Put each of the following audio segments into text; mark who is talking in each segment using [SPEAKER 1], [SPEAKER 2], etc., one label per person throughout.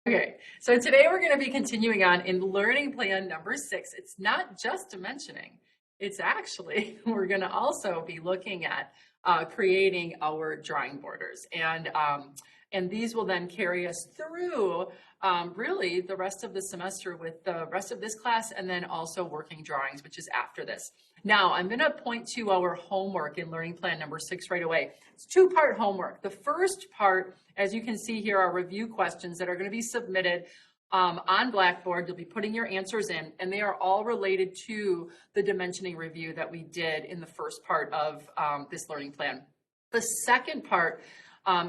[SPEAKER 1] Okay, so today we're going to be continuing on in learning plan number 6. It's not just dimensioning, it's actually, we're going to also be looking at creating our drawing borders. And these will then carry us through really the rest of the semester with the rest of this class, and then also working drawings, which is after this. Now, I'm going to point to our homework in learning plan number 6 right away. It's two-part homework. The first part, as you can see here, are review questions that are going to be submitted on Blackboard. You'll be putting your answers in, and they are all related to the dimensioning review that we did in the first part of this learning plan. The second part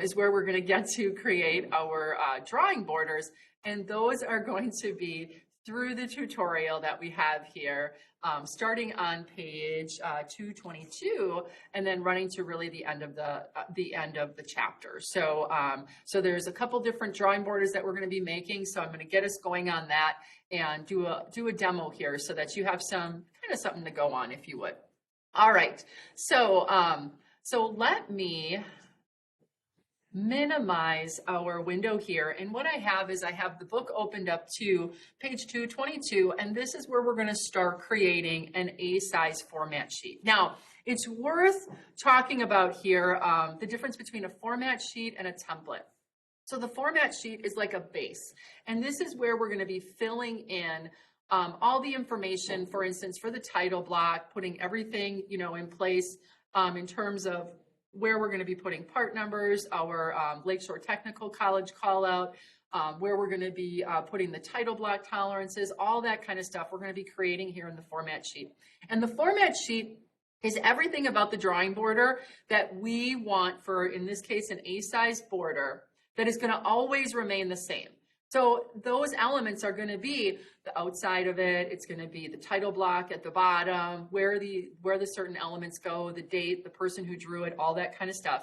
[SPEAKER 1] is where we're going to get to create our drawing borders, and those are going to be through the tutorial that we have here, starting on page 222, and then running to really the end of the chapter. So there's a couple different drawing borders that we're going to be making. So I'm going to get us going on that and do a demo here so that you have something to go on, if you would. All right. So let me minimize our window here, and what I have is I have the book opened up to page 222, and this is where we're going to start creating an A-size format sheet. Now, it's worth talking about here the difference between a format sheet and a template. So the format sheet is like a base, and this is where we're going to be filling in all the information, for instance, for the title block, putting everything in place in terms of where we're going to be putting part numbers, our Lakeshore Technical College call out, where we're going to be putting the title block tolerances, all that kind of stuff we're going to be creating here in the format sheet. And the format sheet is everything about the drawing border that we want for, in this case, an A-size border that is going to always remain the same. So those elements are going to be the outside of it. It's going to be the title block at the bottom, where the certain elements go, the date, the person who drew it, all that kind of stuff.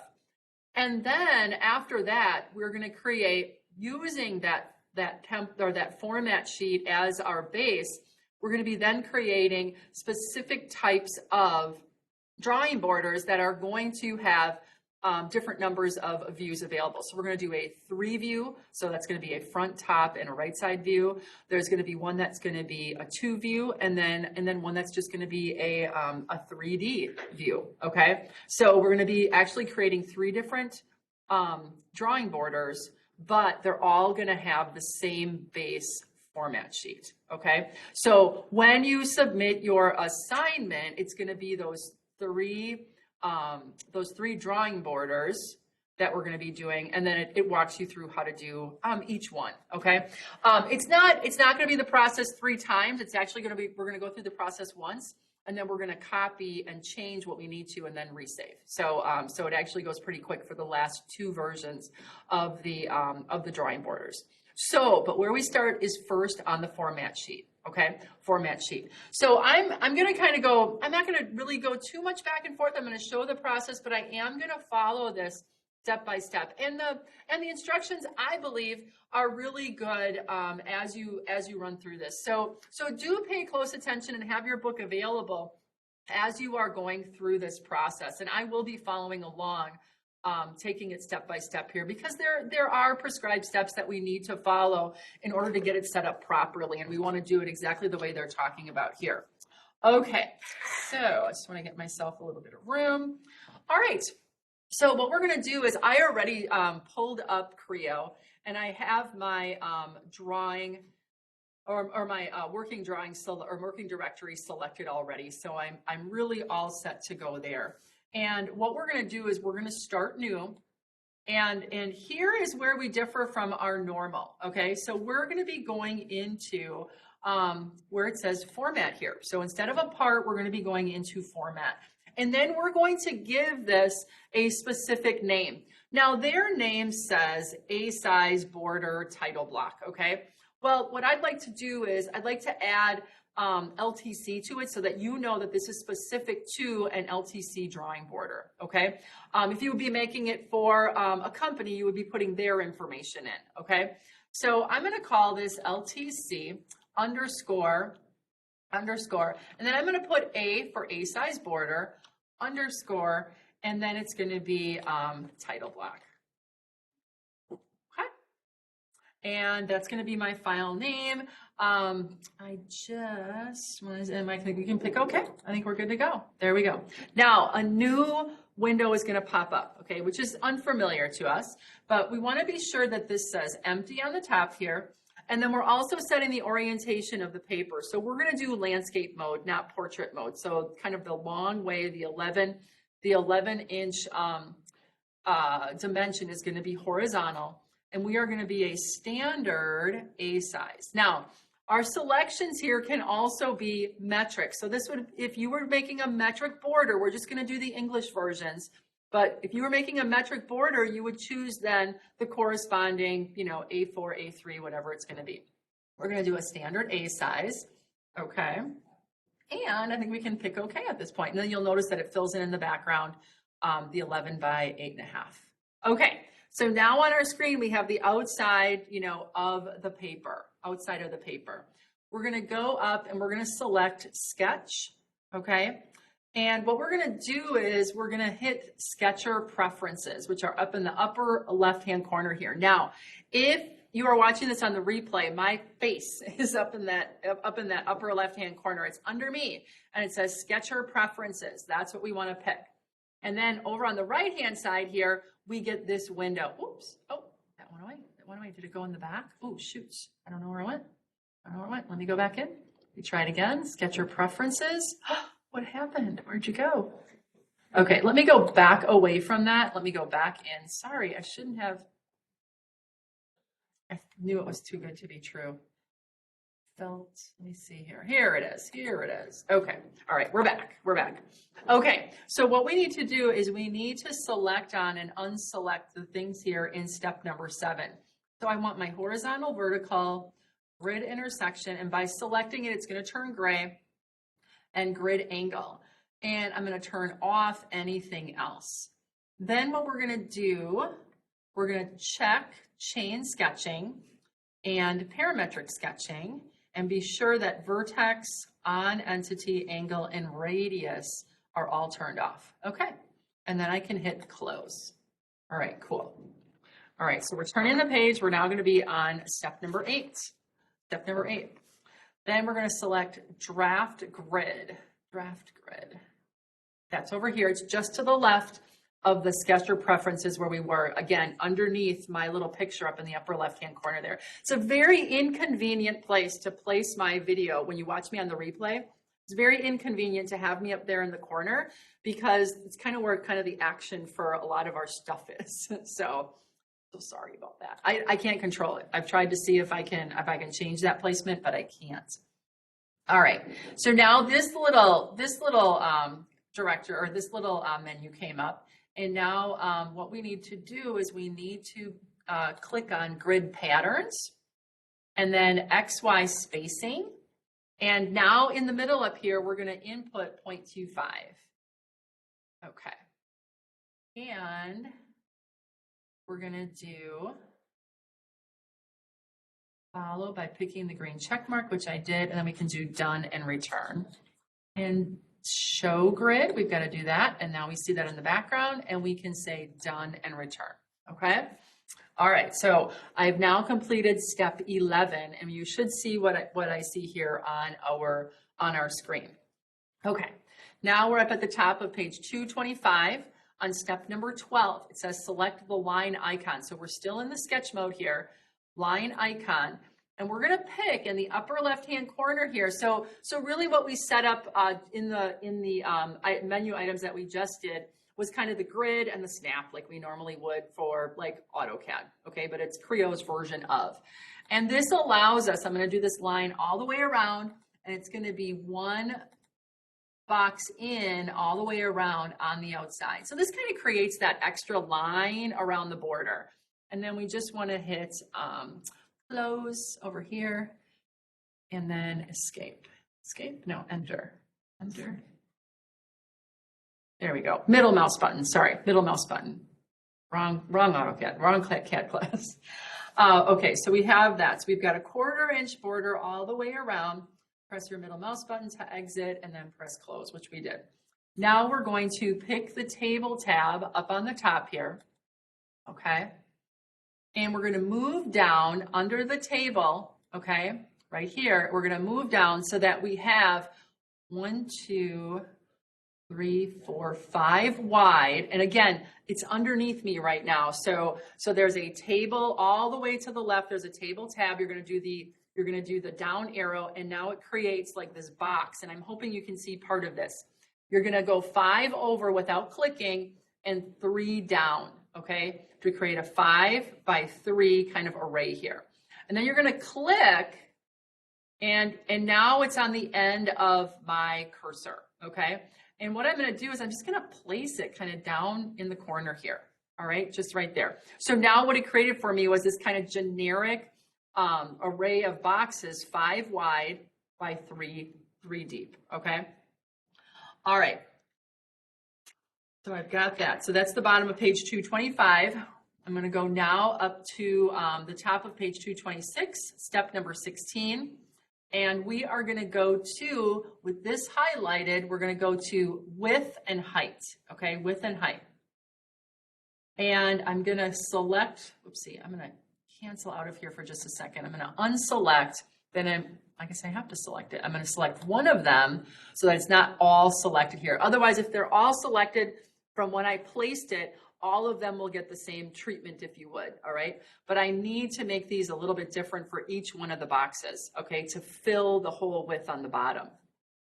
[SPEAKER 1] And then after that, we're going to create, using that format sheet as our base, we're going to be then creating specific types of drawing borders that are going to have different numbers of views available. So we're going to do a 3-view. So that's going to be a front, top, and a right side view. There's going to be one that's going to be a 2-view, and then one that's just going to be a 3D view. Okay. So we're going to be actually creating 3 different drawing borders, but they're all going to have the same base format sheet. Okay. So when you submit your assignment, it's going to be those three drawing borders that we're going to be doing, and then it walks you through how to do each one. Okay, it's not going to be the process 3 times. It's actually going to be, we're going to go through the process once, and then we're going to copy and change what we need to, and then resave. So it actually goes pretty quick for the last 2 versions of the drawing borders. So, but where we start is first on the format sheet. Okay, format sheet. So I'm going to kind of go, I'm not going to really go too much back and forth. I'm going to show the process, but I am going to follow this step by step. And the instructions, I believe, are really good as you run through this. So do pay close attention and have your book available as you are going through this process. And I will be following along, taking it step by step here, because there are prescribed steps that we need to follow in order to get it set up properly, and we want to do it exactly the way they're talking about here. Okay, so I just want to get myself a little bit of room. All right, so what we're going to do is I already pulled up Creo, and I have my drawing or my working drawing or working directory selected already, so I'm really all set to go there. And what we're going to do is we're going to start new. And here is where we differ from our normal. Okay, so we're going to be going into where it says format here. So instead of a part, we're going to be going into format. And then we're going to give this a specific name. Now their name says A-size border title block. Okay, well, what I'd like to do is I'd like to add LTC to it so that you know that this is specific to an LTC drawing border. Okay, if you would be making it for a company, you would be putting their information in. Okay, so I'm going to call this LTC underscore, and then I'm going to put A for A-size border underscore, and then it's going to be title block. And that's going to be my file name. I just, I think we can pick okay. I think we're good to go. There we go. Now, a new window is going to pop up, okay, which is unfamiliar to us, but we want to be sure that this says empty on the top here. And then we're also setting the orientation of the paper. So we're going to do landscape mode, not portrait mode. So kind of the long way, the 11-inch dimension is going to be horizontal, and we are going to be a standard A size. Now, our selections here can also be metric. So this would, if you were making a metric border, we're just going to do the English versions. But if you were making a metric border, you would choose then the corresponding, you know, A4, A3, whatever it's going to be. We're going to do a standard A size. Okay. And I think we can pick okay at this point. And then you'll notice that it fills in the background, the 11 by 8.5. Okay. So now on our screen, we have the outside, you know, of the paper, outside of the paper. We're going to go up and we're going to select sketch. Okay. And what we're going to do is we're going to hit Sketcher Preferences, which are up in the upper left-hand corner here. Now, if you are watching this on the replay, my face is up in that upper left-hand corner. It's under me, and it says Sketcher Preferences. That's what we want to pick. And then over on the right-hand side here, we get this window. Oops. Oh, that went away. That went away. Did it go in the back? Oh, shoots. I don't know where it went. I don't know where it went. Let me go back in. We try it again. Sketcher Preferences. What happened? Where'd you go? Okay, let me go back away from that. Let me go back in. Sorry, I shouldn't have. I knew it was too good to be true. Let me see here. Here it is. Here it is. Okay. All right, we're back. We're back. Okay, so what we need to do is we need to select on and unselect the things here in step number 7. So I want my horizontal, vertical, grid intersection, and by selecting it, it's going to turn gray, and grid angle. And I'm going to turn off anything else. Then what we're going to do, we're going to check chain sketching and parametric sketching and be sure that vertex, on entity, angle, and radius are all turned off. Okay. And then I can hit close. All right, cool. All right, so we're turning the page. We're now going to be on step number 8. Step number 8. Then we're going to select draft grid. Draft grid. That's over here. It's just to the left of the Sketcher Preferences where we were, again, underneath my little picture up in the upper left-hand corner there. It's a very inconvenient place to place my video when you watch me on the replay. It's very inconvenient to have me up there in the corner because it's kind of where kind of the action for a lot of our stuff is. So sorry about that. I can't control it. I've tried to see if I can change that placement, but I can't. All right. So now this little director or this little menu came up, and now what we need to do is we need to click on grid patterns, and then XY spacing, and now in the middle up here we're going to input 0.25. Okay, and we're going to do follow by picking the green check mark, which I did, and then we can do done and return. And show grid, we've got to do that. And now we see that in the background, and we can say done and return. Okay. All right. So I've now completed step 11, and you should see what I see here on our screen. Okay. Now we're up at the top of page 225. On step number 12, it says select the line icon. So we're still in the sketch mode here, line icon, and we're going to pick in the upper left-hand corner here. So really what we set up in the menu items that we just did was kind of the grid and the snap like we normally would for like AutoCAD, okay? But it's Creo's version of. And this allows us, I'm going to do this line all the way around, and it's going to be one box in all the way around on the outside. So this kind of creates that extra line around the border. And then we just want to hit close over here and then escape. Escape? No, enter. Enter. There we go. Middle mouse button. Sorry, middle mouse button. Wrong AutoCAD, wrong CAD class. Okay, so we have that. So we've got a 1/4 inch border all the way around. Press your middle mouse button to exit and then press close, which we did. Now we're going to pick the table tab up on the top here. Okay. and we're gonna move down under the table, okay? Right here, we're gonna move down so that we have 1, 2, 3, 4, 5 wide. And again, it's underneath me right now. So there's a table all the way to the left. There's a table tab. You're going to do the down arrow, and now it creates like this box. And I'm hoping you can see part of this. You're going to go 5 over without clicking and 3 down, okay, to create a 5 by 3 kind of array here. And then you're going to click, and now it's on the end of my cursor, okay? And what I'm going to do is I'm just going to place it kind of down in the corner here. All right, just right there. So now what it created for me was this kind of generic array of boxes, 5 wide by 3 deep. Okay. All right. So I've got that. So that's the bottom of page 225. I'm going to go now up to the top of page 226, step number 16. And we are going to go to, with this highlighted, we're going to go to width and height, okay, width and height. And I'm going to select, oopsie, I'm going to cancel out of here for just a second. I'm going to unselect, then I guess I have to select it. I'm going to select one of them so that it's not all selected here. Otherwise, if they're all selected from when I placed it, all of them will get the same treatment if you would, all right? But I need to make these a little bit different for each one of the boxes, okay, to fill the whole width on the bottom.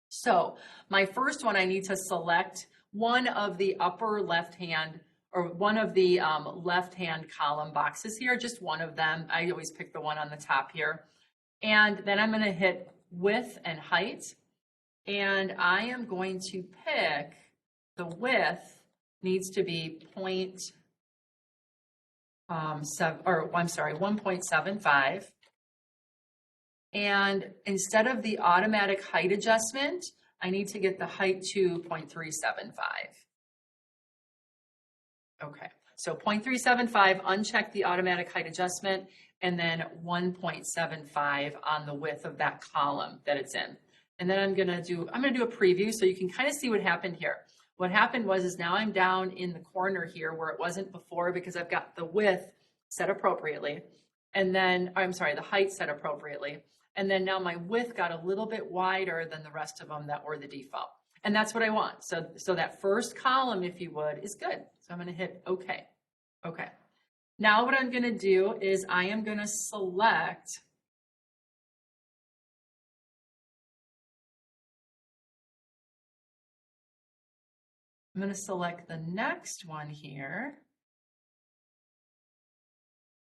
[SPEAKER 1] So my first one, I need to select one of the upper left-hand or one of the left-hand column boxes here, just one of them. I always pick the one on the top here. And then I'm gonna hit width and height. And I am going to pick the width needs to be 1.75. And instead of the automatic height adjustment, I need to get the height to 0.375. Okay, so 0.375, uncheck the automatic height adjustment, and then 1.75 on the width of that column that it's in. And then I'm gonna do a preview so you can kind of see what happened here. What happened was now I'm down in the corner here where it wasn't before because I've got the width set appropriately. And then, I'm sorry, the height set appropriately. And then now my width got a little bit wider than the rest of them that were the default. And that's what I want. So that first column, if you would, is good. So I'm gonna hit okay. Okay. Now what I'm gonna do is I am gonna select I'm going to select the next one here,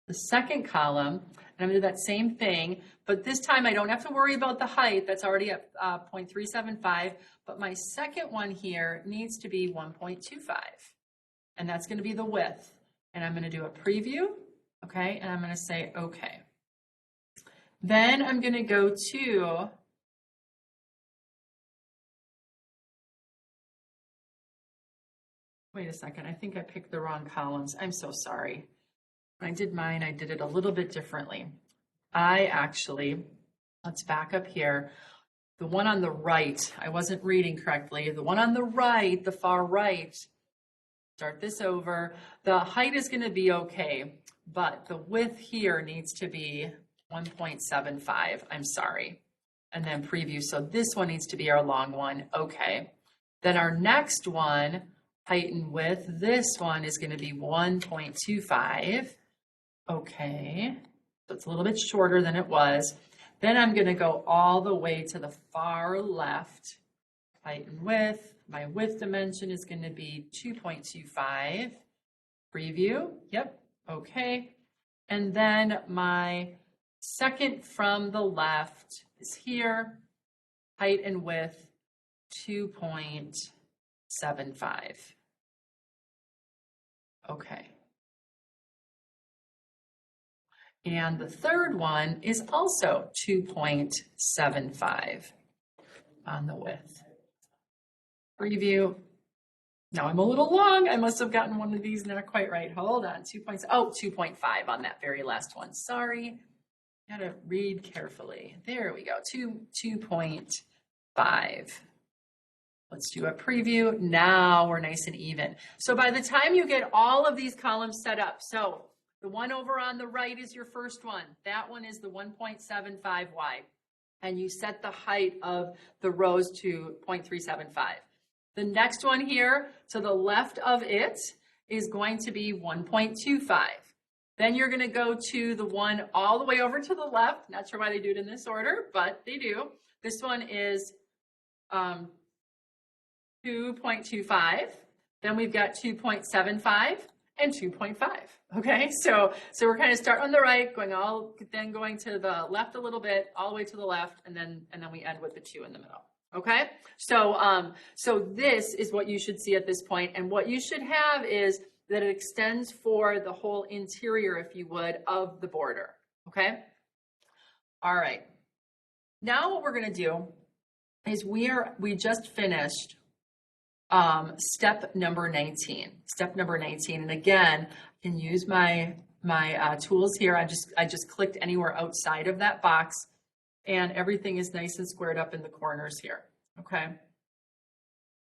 [SPEAKER 1] the second column, and I'm going to do that same thing, but this time I don't have to worry about the height. That's already at 0.375, but my second one here needs to be 1.25, and that's going to be the width. And I'm going to do a preview, okay, and I'm going to say okay. Then I'm going to go to wait a second, I think I picked the wrong columns. I'm so sorry. When I did mine, I did it a little bit differently. Let's back up here. The one on the right, I wasn't reading correctly. The one on the right, the far right, start this over. The height is gonna be okay, but the width here needs to be 1.75, I'm sorry. And then preview, so this one needs to be our long one, okay. Then our next one, height and width, this one is going to be 1.25. Okay, so it's a little bit shorter than it was. Then I'm going to go all the way to the far left. Height and width, my width dimension is going to be 2.25. Preview, yep, okay. And then my second from the left is here. Height and width, 2.75. Okay. And the third one is also 2.75 on the width. Preview. Now I'm a little long. I must have gotten one of these not quite right. Hold on. 2.5 on that very last one. Sorry. Gotta read carefully. There we go. 2.5. Let's do a preview. Now we're nice and even. So by the time you get all of these columns set up, so The one over on the right is your first one. That one is the 1.75 wide. And you set the height of the rows to 0.375. The next one here to the left of it is going to be 1.25. Then you're going to go to the one all the way over to the left. Not sure why they do it in this order, but they do. This one is 2.25. Then we've got 2.75 and 2.5. Okay, so we're kind of start on the right, going to the left a little bit, all the way to the left, and then we end with the 2 in the middle. Okay, so this is what you should see at this point, and what you should have is that it extends for the whole interior, if you would, of the border. Okay, all right. Now what we're going to do is we just finished step number 19. Step number 19, and again, I can use my tools here. I just clicked anywhere outside of that box, and everything is nice and squared up in the corners here. Okay.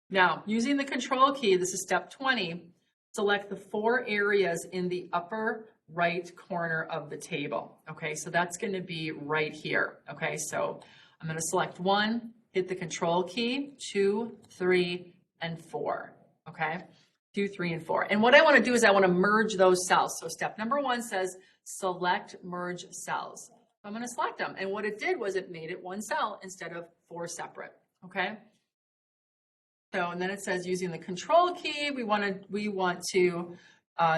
[SPEAKER 1] Now, using the control key, this is step 20. Select the 4 areas in the upper right corner of the table. Okay, so that's going to be right here. Okay, so I'm going to select 1, hit the control key, 2, 3, and 4. Okay, 2, 3, and 4. And what I want to do is I want to merge those cells. So step number 1 says select merge cells. I'm going to select them. And what it did was it made it 1 cell instead of 4 separate. Okay. So, and then it says using the control key, we want to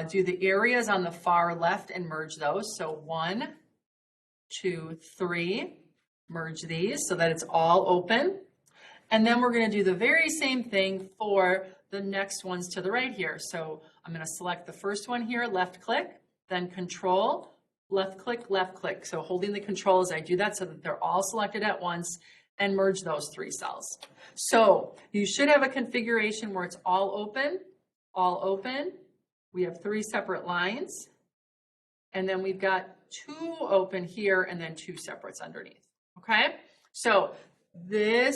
[SPEAKER 1] do the areas on the far left and merge those. So 1, 2, 3, merge these so that it's all open. And then we're going to do the very same thing for the next ones to the right here. So I'm going to select the first one here, left click, then control, left click, left click. So holding the control as I do that so that they're all selected at once, and merge those 3 cells. So you should have a configuration where it's all open, all open. We have 3 separate lines, and then we've got 2 open here and then 2 separates underneath. Okay, so this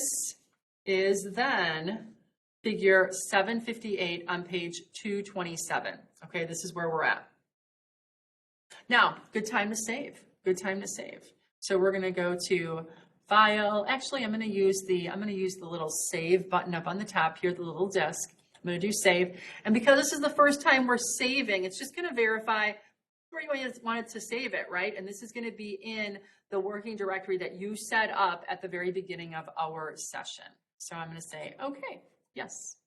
[SPEAKER 1] is then figure 758 on page 227. Okay, this is where we're at. Now, good time to save. Good time to save. So we're going to go to File. Actually, I'm going to use the little Save button up on the top here, the little disk. I'm going to do Save, and because this is the first time we're saving, it's just going to verify where you wanted to save it, right? And this is going to be in the working directory that you set up at the very beginning of our session. So I'm going to say, okay, yes.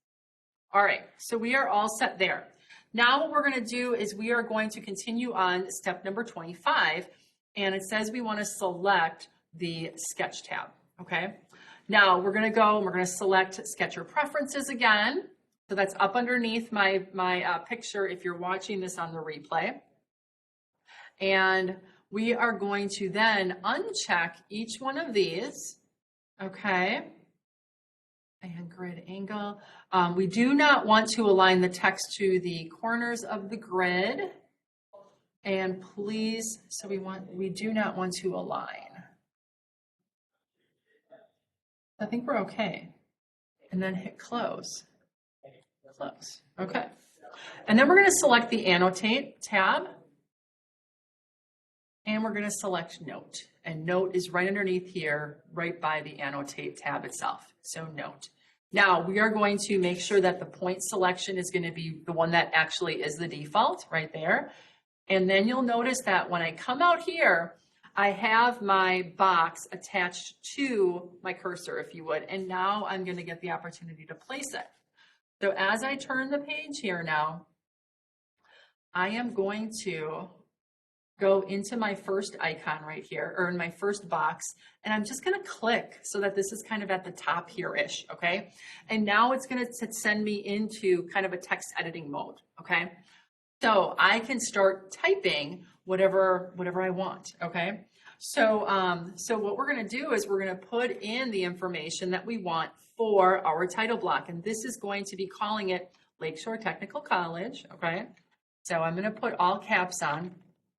[SPEAKER 1] All right, so we are all set there. Now what we're going to do is we are going to continue on step number 25, and it says we want to select the Sketch tab. Okay, now we're going to go and we're going to select Sketcher Preferences again. So that's up underneath my picture if you're watching this on the replay. And we are going to then uncheck each one of these. Okay, and grid angle. We do not want to align the text to the corners of the grid. And please, so we do not want to align. I think we're okay. And then hit close. Close. Okay. And then we're going to select the Annotate tab. And we're going to select Note. And Note is right underneath here, right by the Annotate tab itself. So Note. Now we are going to make sure that the point selection is going to be the one that actually is the default right there. And then you'll notice that when I come out here, I have my box attached to my cursor, if you would, and now I'm going to get the opportunity to place it. So as I turn the page here now, I am going to go into my first icon right here, or in my first box, and I'm just going to click so that this is kind of at the top here-ish, okay? And now it's going to send me into kind of a text editing mode, okay? So I can start typing whatever I want, okay? So, so what we're going to do is we're going to put in the information that we want for our title block, and this is going to be calling it Lakeshore Technical College, okay? So I'm going to put all caps on,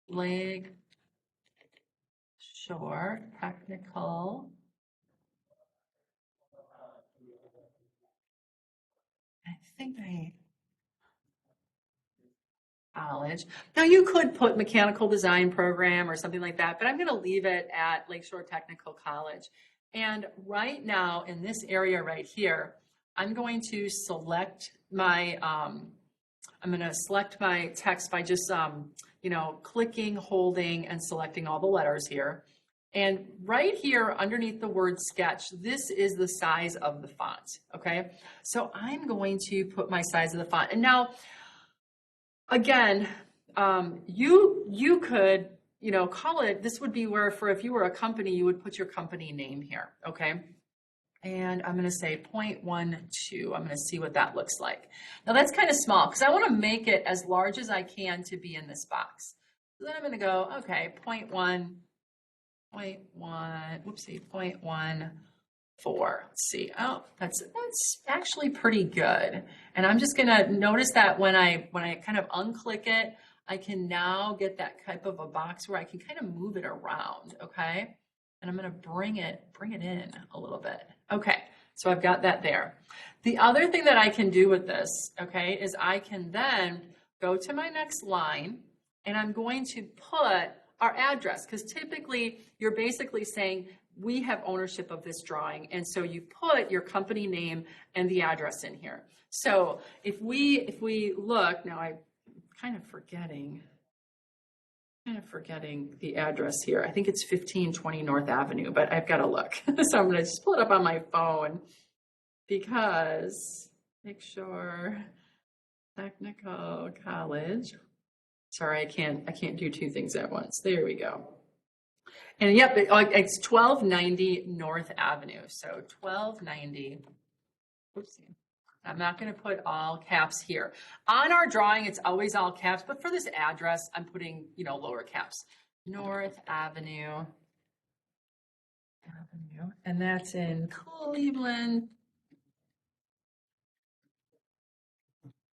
[SPEAKER 1] Lakeshore Technical. I think College. Now you could put mechanical design program or something like that, but I'm going to leave it at Lakeshore Technical College. And right now in this area right here, I'm going to select my, text by just, clicking, holding, and selecting all the letters here. And right here underneath the word sketch, this is the size of the font, okay? So I'm going to put my size of the font. And now, again, you could, call it, this would be where if you were a company, you would put your company name here, okay? And I'm gonna say 0.12. I'm gonna see what that looks like. Now that's kind of small because I wanna make it as large as I can to be in this box. So then I'm gonna go, okay, 0.1, 0.14. Let's see. Oh, that's actually pretty good. And I'm just gonna notice that when I kind of unclick it, I can now get that type of a box where I can kind of move it around, okay? And I'm gonna bring it in a little bit. Okay, so I've got that there. The other thing that I can do with this, okay, is I can then go to my next line and I'm going to put our address, because typically you're basically saying we have ownership of this drawing, and so you put your company name and the address in here. So if we look, now I'm kind of forgetting the address here. I think it's 1520 North Avenue, but I've got to look. So I'm going to just pull it up on my phone because Lakeshore Technical College. Sorry, I can't do two things at once. There we go. And yep, it's 1290 North Avenue. So 1290. Oopsie. I'm not going to put all caps here. On our drawing, it's always all caps, but for this address, I'm putting, lower caps. North Avenue. And that's in Cleveland,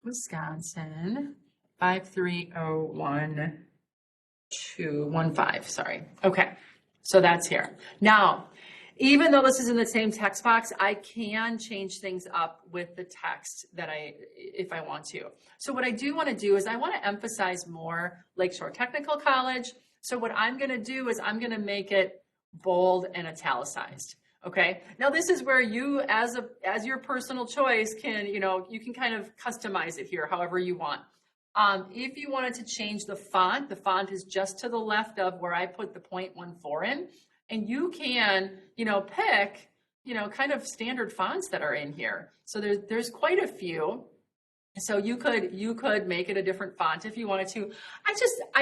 [SPEAKER 1] Wisconsin, 5301215. Sorry. Okay. So that's here. Now, even though this is in the same text box, I can change things up with the text if I want to. So what I do want to do is I want to emphasize more Lakeshore Technical College. So what I'm going to do is I'm going to make it bold and italicized. Okay. Now this is where you, as your personal choice, can you can kind of customize it here however you want. If you wanted to change the font is just to the left of where I put the 0.14 in. And you can, pick, kind of standard fonts that are in here. So there's quite a few. So you could make it a different font if you wanted to. I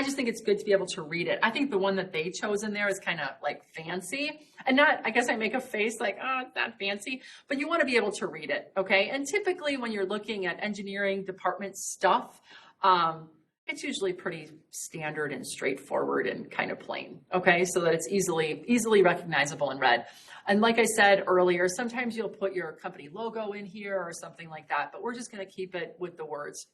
[SPEAKER 1] just think it's good to be able to read it. I think the one that they chose in there is kind of like fancy and I guess I make a face like, oh, it's not fancy, but you want to be able to read it. Okay. And typically when you're looking at engineering department stuff, it's usually pretty standard and straightforward and kind of plain, okay? So that it's easily recognizable and read. And like I said earlier, sometimes you'll put your company logo in here or something like that, but we're just gonna keep it with the words.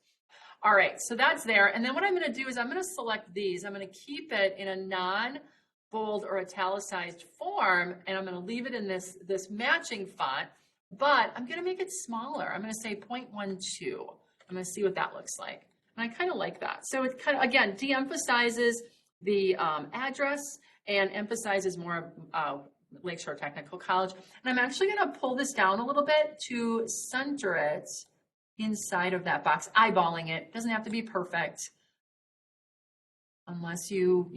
[SPEAKER 1] All right, so that's there. And then what I'm gonna do is I'm gonna select these. I'm gonna keep it in a non-bold or italicized form, and I'm gonna leave it in this matching font, but I'm gonna make it smaller. I'm gonna say 0.12. I'm gonna see what that looks like. And I kind of like that. So it kind of, again, de-emphasizes the address and emphasizes more Lakeshore Technical College. And I'm actually going to pull this down a little bit to center it inside of that box, eyeballing it. Doesn't have to be perfect unless you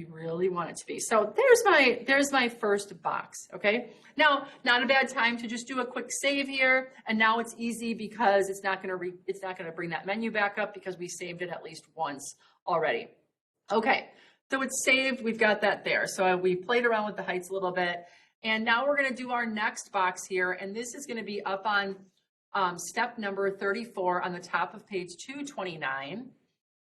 [SPEAKER 1] really want it to be. So there's my first box, okay? Now, not a bad time to just do a quick save here, and now it's easy because it's not gonna bring that menu back up because we saved it at least once already. Okay, so it's saved, we've got that there. So we played around with the heights a little bit, and now we're gonna do our next box here, and this is gonna be up on step number 34 on the top of page 229.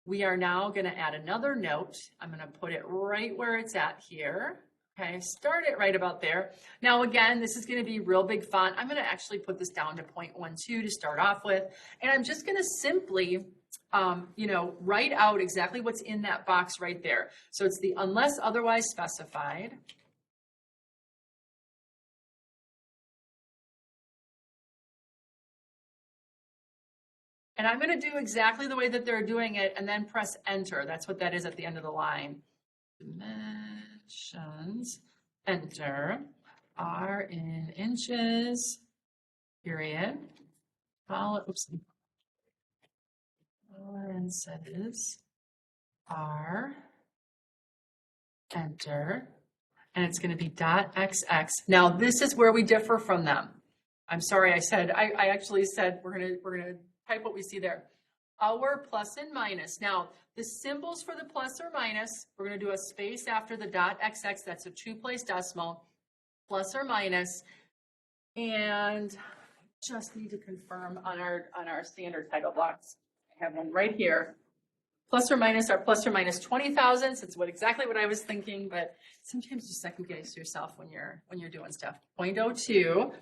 [SPEAKER 1] We are now going to add another note. I'm going to put it right where it's at here. Okay, start it right about there. Now again, this is going to be real big font. I'm going to actually put this down to 0.12 to start off with. And I'm just going to simply, write out exactly what's in that box right there. So it's the unless otherwise specified. And I'm going to do exactly the way that they're doing it and then press enter. That's what that is at the end of the line. Dimensions, enter, are in inches, period. Tolerances are, enter, and it's going to be .xx. Now this is where we differ from them. I'm sorry, I actually said we're gonna type what we see there. Our plus and minus. Now the symbols for the plus or minus, we're gonna do a space after the .xx. That's a 2-place decimal, plus or minus, and just need to confirm on our standard title blocks. I have one right here. Plus or minus are plus or minus 20 thousandths. It's exactly what I was thinking, but sometimes you second guess yourself when you're doing stuff. 0.02,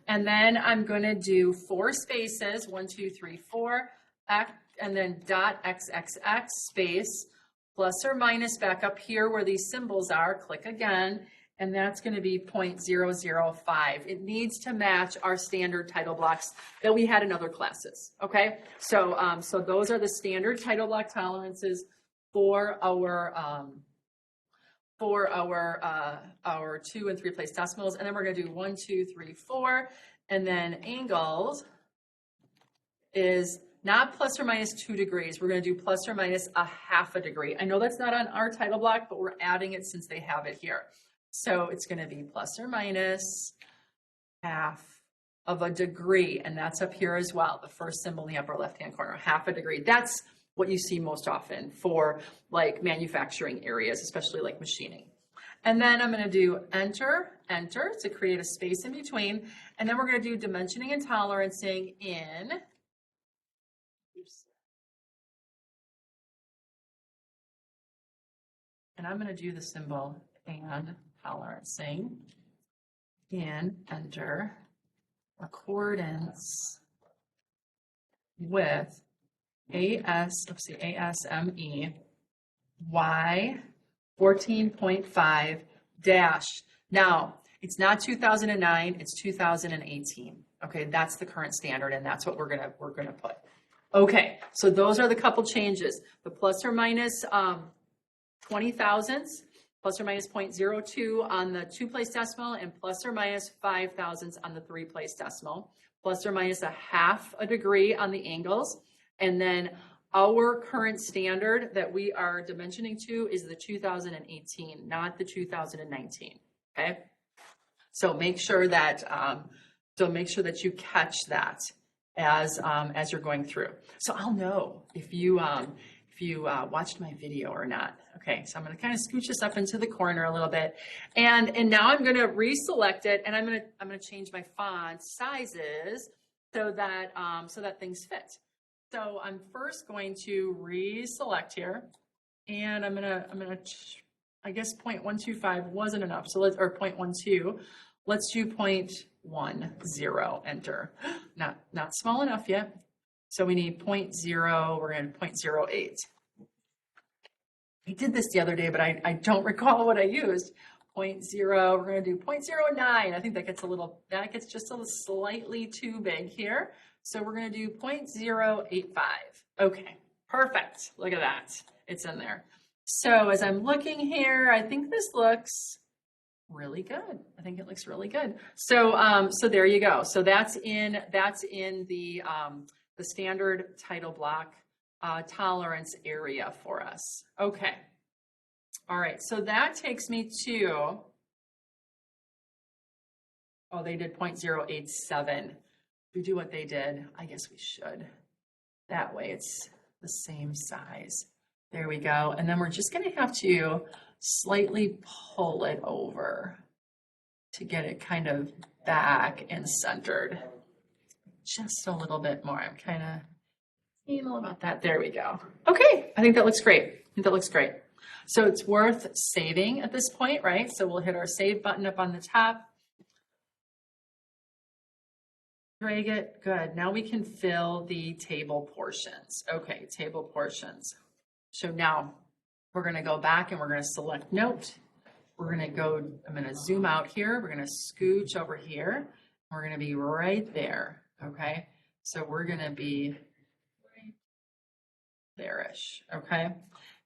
[SPEAKER 1] and then I'm going to do 4 spaces, 1, 2, 3, 4, and then .xxx space, plus or minus back up here where these symbols are. Click again, and that's going to be 0.005. It needs to match our standard title blocks that we had in other classes. Okay, so so those are the standard title block tolerances for our 2 and 3 place decimals, and then we're going to do 1, 2, 3, 4, and then angles is not plus or minus 2 degrees. We're going to do plus or minus a half a degree. I know that's not on our title block, but we're adding it since they have it here. So it's going to be plus or minus half of a degree, and that's up here as well. The first symbol in the upper left-hand corner, half a degree. That's what you see most often for like manufacturing areas, especially like machining. And then I'm going to do enter to create a space in between, and then we're going to do dimensioning and tolerancing in. And I'm going to do the symbol and tolerancing in enter accordance with ASME Y 14.5 dash. Now it's not 2009, it's 2018. Okay, that's the current standard, and that's what we're gonna put. Okay, so those are the couple changes. The plus or minus 20 thousandths, plus or minus 0.02 on the 2-place decimal, and plus or minus 5 thousandths on the 3-place decimal, plus or minus a half a degree on the angles. And then our current standard that we are dimensioning to is the 2018, not the 2019. Okay, so make sure that you catch that as you're going through. So I'll know if you watched my video or not. Okay, so I'm going to kind of scooch this up into the corner a little bit, and now I'm going to reselect it, and I'm going to change my font sizes so that things fit. So I'm first going to reselect here, and I'm gonna I guess 0.125 wasn't enough, so let's, or 0.12. Let's do 0.10. Enter. Not small enough yet. So we need 0.0. We're going to 0.08. I did this the other day, but I don't recall what I used. 0.0. We're going to do 0.09. I think that gets just a little slightly too big here. So we're going to do 0.085. Okay, perfect. Look at that. It's in there. So as I'm looking here, I think this looks really good. I think it looks really good. So so there you go. So that's in the standard title block tolerance area for us. Okay. All right. So that takes me to, oh, they did 0.087. We do what they did. I guess we should. That way it's the same size. There we go. And then we're just going to have to slightly pull it over to get it kind of back and centered. Just a little bit more. I'm kind of anal about that. There we go. Okay. I think that looks great. I think that looks great. So it's worth saving at this point, right? So we'll hit our save button up on the top. Drag it. Good. Now we can fill the table portions. Okay, table portions. So now we're going to go back and we're going to select note. We're going to go, I'm going to zoom out here. We're going to scooch over here. We're going to be right there. Okay, so we're going to be there-ish, okay?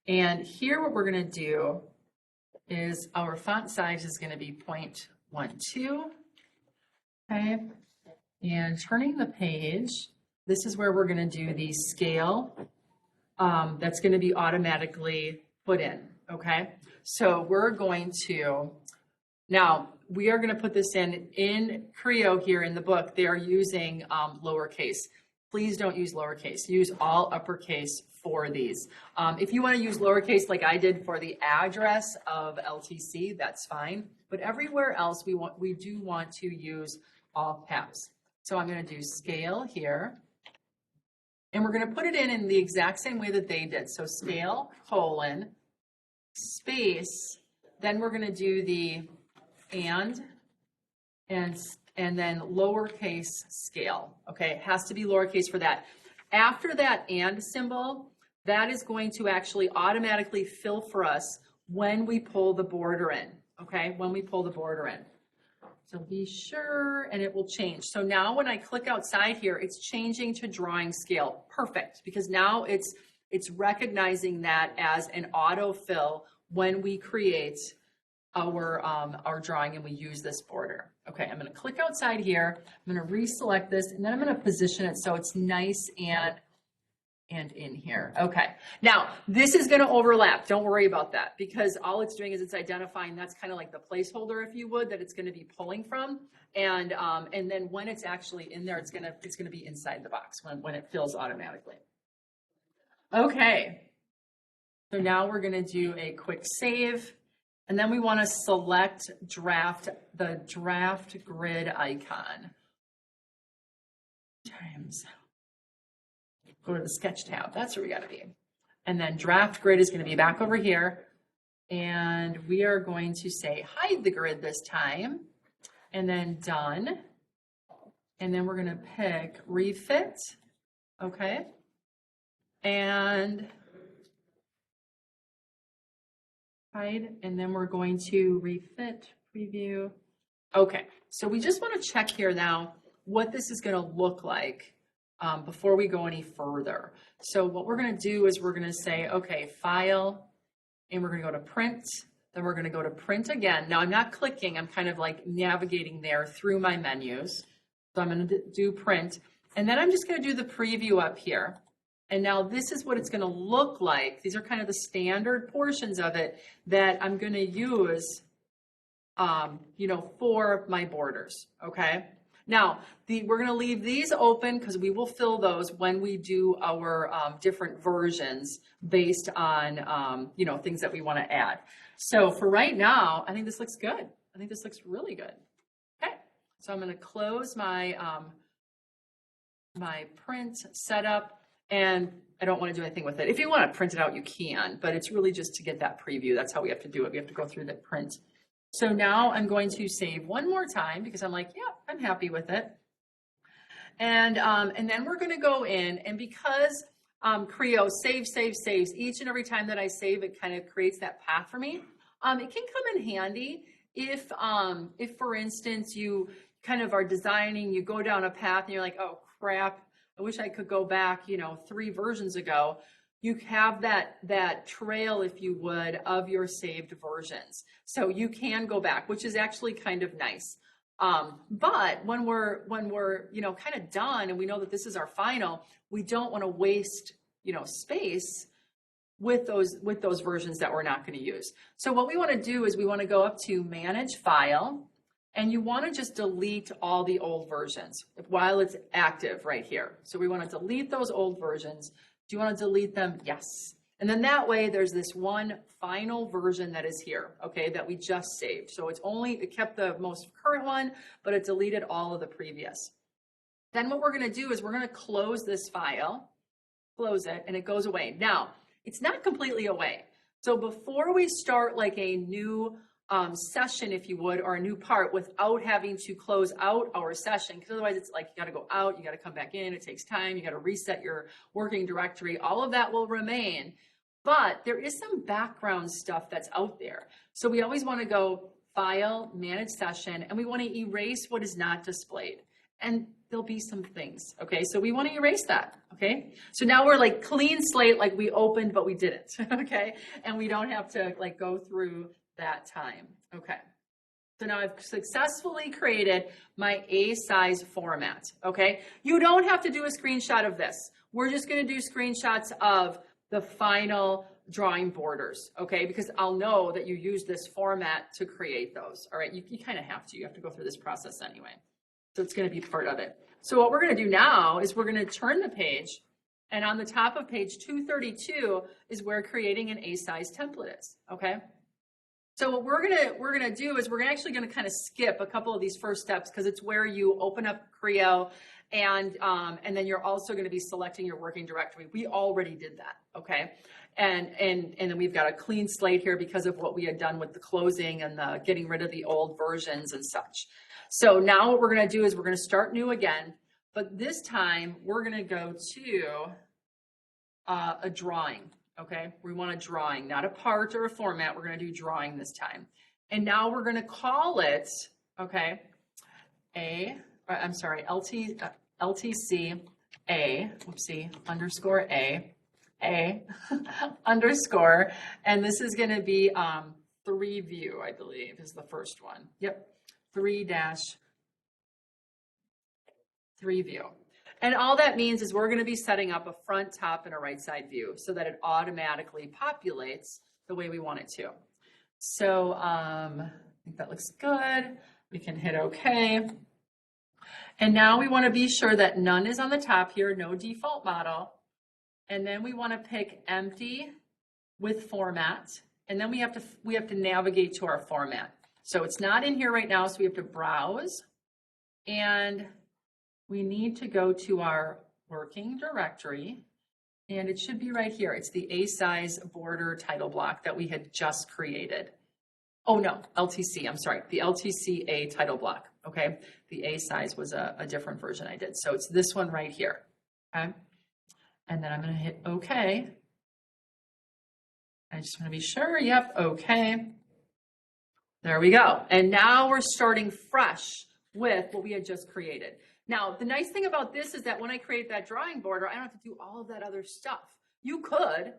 [SPEAKER 1] And here what we're gonna do is our font size is gonna be 0.12, okay? And turning the page, this is where we're gonna do the scale that's gonna be automatically put in, okay? So we're going to, now we are gonna put this in Creo here in the book, they are using lowercase. Please don't use lowercase, use all uppercase for these. If you wanna use lowercase like I did for the address of LTC, that's fine. But everywhere else, we do want to use all caps. So I'm gonna do scale here. And we're gonna put it in the exact same way that they did. So scale, colon, space, then we're gonna do the and then lowercase scale, okay? It has to be lowercase for that. After that and symbol, that is going to actually automatically fill for us when we pull the border in, okay? When we pull the border in. So be sure, and it will change. So now when I click outside here, it's changing to drawing scale. Perfect, because now it's recognizing that as an autofill when we create our drawing and we use this border. Okay, I'm gonna click outside here. I'm gonna reselect this, and then I'm gonna position it so it's nice and in here. Okay, now this is gonna overlap. Don't worry about that, because all it's doing is it's identifying that's kind of like the placeholder, if you would, that it's gonna be pulling from. And then when it's actually in there, it's gonna be inside the box when it fills automatically. Okay, so now we're gonna do a quick save. And then we want to select the draft grid icon. Go to the sketch tab. That's where we got to be. And then draft grid is going to be back over here. And we are going to say hide the grid this time. And then done. And then we're going to pick refit. Okay. And hide, and then we're going to refit, preview. Okay, so we just want to check here now what this is going to look like before we go any further. So what we're going to do is we're going to say, okay, file, and we're going to go to print, then we're going to go to print again. Now I'm not clicking, I'm kind of like navigating there through my menus. So I'm going to do print, and then I'm just going to do the preview up here. And now this is what it's going to look like. These are kind of the standard portions of it that I'm going to use, for my borders, okay? Now, we're going to leave these open because we will fill those when we do our different versions based on, things that we want to add. So for right now, I think this looks good. I think this looks really good. Okay, so I'm going to close my, my print setup. And I don't want to do anything with it. If you want to print it out, you can, but it's really just to get that preview. That's how we have to do it. We have to go through the print. So now I'm going to save one more time because I'm like, yeah, I'm happy with it. And then we're going to go in, and because Creo saves each and every time that I save, it kind of creates that path for me. It can come in handy if for instance, you kind of are designing, you go down a path and you're like, oh crap, I wish I could go back, 3 versions ago. You have that trail, if you would, of your saved versions. So you can go back, which is actually kind of nice. But when we're kind of done and we know that this is our final, we don't want to waste, space with those versions that we're not going to use. So what we want to do is we want to go up to Manage File. And you want to just delete all the old versions while it's active right here. So we want to delete those old versions. Do you want to delete them? Yes. And then that way there's this one final version that is here, okay, that we just saved. So it kept the most current one, but it deleted all of the previous. Then what we're going to do is we're going to close this file, close it, and it goes away. Now, it's not completely away. So before we start like a new session, if you would, or a new part without having to close out our session, because otherwise it's like you got to go out, you got to come back in, it takes time, you got to reset your working directory, all of that will remain, but there is some background stuff that's out there. So we always want to go File, Manage Session, and we want to erase what is not displayed. and there'll be some things, okay? So we want to erase that, okay? So now we're like clean slate, like we opened, but we didn't, okay? And we don't have to like go through that time, okay? So now I've successfully created my A size format, okay? You don't have to do a screenshot of this. We're just gonna do screenshots of the final drawing borders, okay? Because I'll know that you use this format to create those, all right? You kind of have to. You have to go through this process anyway. So it's going to be part of it. So what we're going to do now is we're going to turn the page, and on the top of page 232 is where creating an A-size template is, okay? So what we're gonna do is we're actually gonna kind of skip a couple of these first steps because it's where you open up Creo, and then you're also going to be selecting your working directory. We already did that, okay? And then we've got a clean slate here because of what we had done with the closing and the getting rid of the old versions and such. So now what we're going to do is we're going to start new again, but this time we're going to go to a drawing, okay? We want a drawing, not a part or a format. We're going to do drawing this time. And now we're going to call it, okay, LTC A, whoopsie, underscore A underscore, and this is going to be 3 view, I believe, is the first one. Yep, 3-3 view. And all that means is we're going to be setting up a front, top, and a right side view so that it automatically populates the way we want it to. So I think that looks good. We can hit OK. And now we want to be sure that none is on the top here, no default model. And then we want to pick empty with format. And then we have to navigate to our format. So it's not in here right now, so we have to browse. And we need to go to our working directory. And it should be right here. It's the A-size border title block that we had just created. Oh no, LTC, I'm sorry, the LTC A title block, okay? The A size was a different version I did. So it's this one right here, okay? And then I'm gonna hit okay. I just wanna be sure, yep, okay. There we go. And now we're starting fresh with what we had just created. Now, the nice thing about this is that when I create that drawing border, I don't have to do all of that other stuff. You could,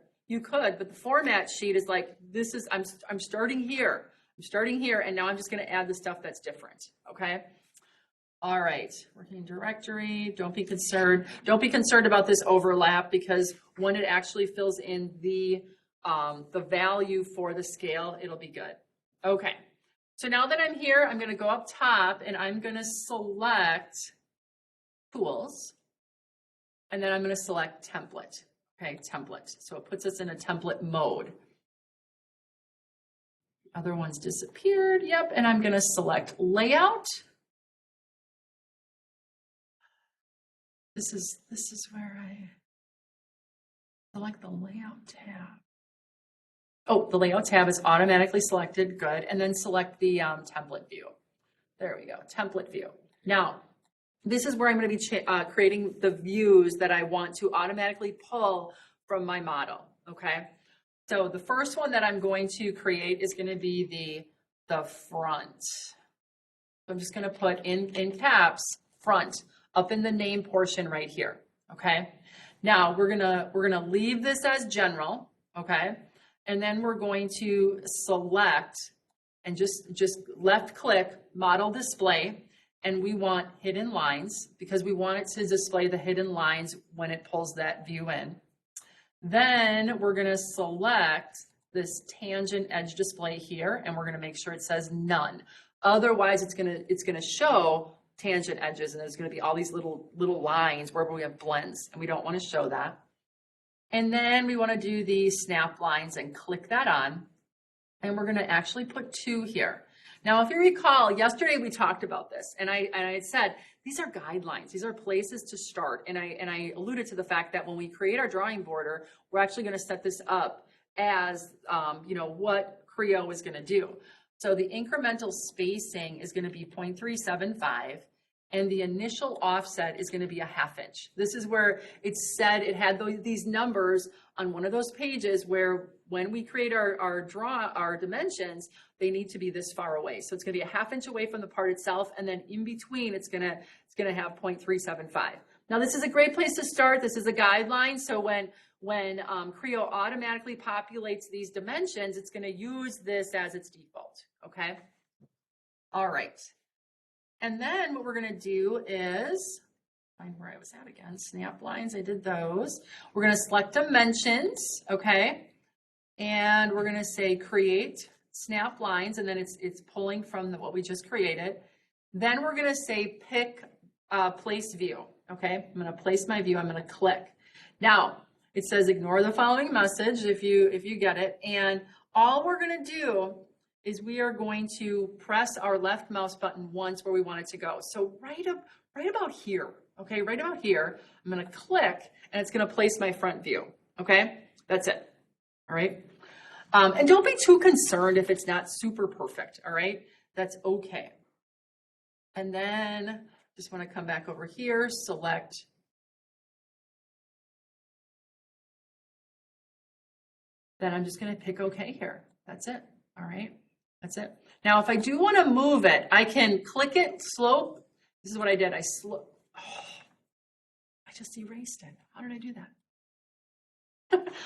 [SPEAKER 1] but the format sheet is like, this is, I'm starting here. I'm starting here, and now I'm just gonna add the stuff that's different, okay? All right, working directory, don't be concerned. Don't be concerned about this overlap because when it actually fills in the value for the scale, it'll be good. Okay, so now that I'm here, I'm gonna go up top and I'm gonna select tools, and then I'm gonna select template, okay, template. So it puts us in a template mode. Other ones disappeared, yep, and I'm gonna select layout. This is where I select the layout tab. Oh, the layout tab is automatically selected, good. And then select the template view. There we go, template view. Now, this is where I'm going to be creating the views that I want to automatically pull from my model, okay? So the first one that I'm going to create is going to be the front. So I'm just going to put in caps, front, up in the name portion right here, okay? Now we're gonna leave this as general, okay? And then we're going to select and just left click model display, and we want hidden lines because we want it to display the hidden lines when it pulls that view in. Then we're gonna select this tangent edge display here, and we're gonna make sure it says none. Otherwise, it's gonna show tangent edges, and there's going to be all these little lines wherever we have blends, and we don't want to show that. And then we want to do the snap lines and click that on, and we're going to actually put 2 here. Now, if you recall, yesterday we talked about this, and I had said these are guidelines, these are places to start, and I alluded to the fact that when we create our drawing border, we're actually going to set this up as you know, what Creo is going to do. So the incremental spacing is going to be 0.375. and the initial offset is going to be a 1/2 inch. This is where it said it had these numbers on one of those pages where when we create our dimensions, they need to be this far away. So it's going to be a 1/2 inch away from the part itself, and then in between it's going to have 0.375. Now this is a great place to start. This is a guideline. So when Creo automatically populates these dimensions, it's going to use this as its default. Okay. All right. And then what we're going to do is find where I was at again. Snap lines. I did those. We're going to select dimensions. Okay. And we're going to say create snap lines. And then it's pulling from what we just created. Then we're going to say pick place view. Okay. I'm going to place my view. I'm going to click. Now it says ignore the following message if you get it. And all we're going to do is we are going to press our left mouse button once where we want it to go. So right about here, okay, right about here, I'm going to click and it's going to place my front view. Okay, that's it. All right. And don't be too concerned if it's not super perfect. All right, that's okay. And then just want to come back over here, select. Then I'm just going to pick OK here. That's it. All right. That's it. Now, if I do want to move it, I can click it, slow. This is what I did. I just erased it. How did I do that?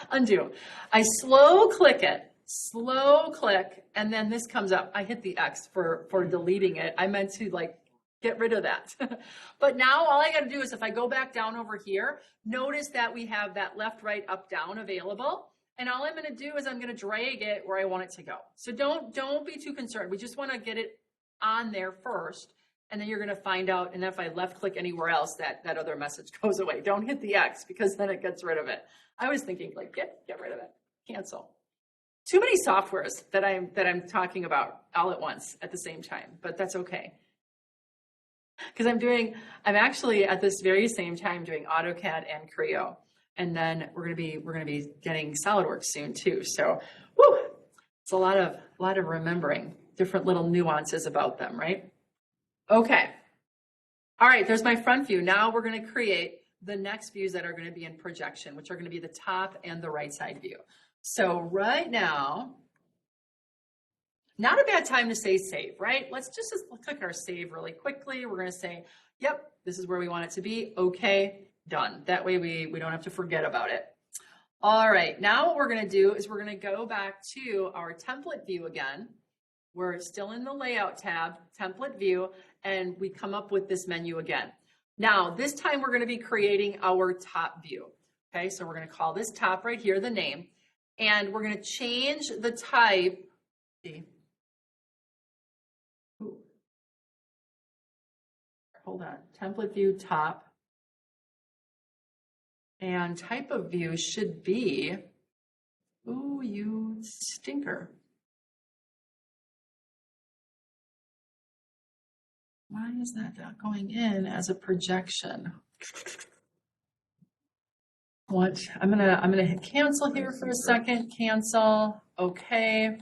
[SPEAKER 1] Undo. I slow click it, and then this comes up. I hit the X for deleting it. I meant to like get rid of that. But now all I got to do is if I go back down over here, notice that we have that left, right, up, down available. And all I'm going to do is I'm going to drag it where I want it to go. So don't be too concerned. We just want to get it on there first, and then you're going to find out. And if I left click anywhere else, that other message goes away. Don't hit the X because then it gets rid of it. I was thinking like get rid of it, cancel. Too many softwares that I'm talking about all at once at the same time, but that's okay. Because I'm actually at this very same time doing AutoCAD and Creo. And then we're gonna be getting SolidWorks soon too. So, whew, it's a lot of remembering different little nuances about them, right? Okay. All right. There's my front view. Now we're going to create the next views that are going to be in projection, which are going to be the top and the right side view. So right now, not a bad time to say save, right? Let's just click our save really quickly. We're going to say, yep, this is where we want it to be. Okay. Done. That way we don't have to forget about it. All right, now what we're going to do is we're going to go back to our template view again. We're still in the layout tab, template view, and we come up with this menu again. Now, this time we're going to be creating our top view. Okay, so we're going to call this top right here the name, and we're going to change the type. Hold on, template view top. And type of view should be, ooh, you stinker. Why is that not going in as a projection? What? I'm gonna hit cancel here for a second. Cancel. Okay.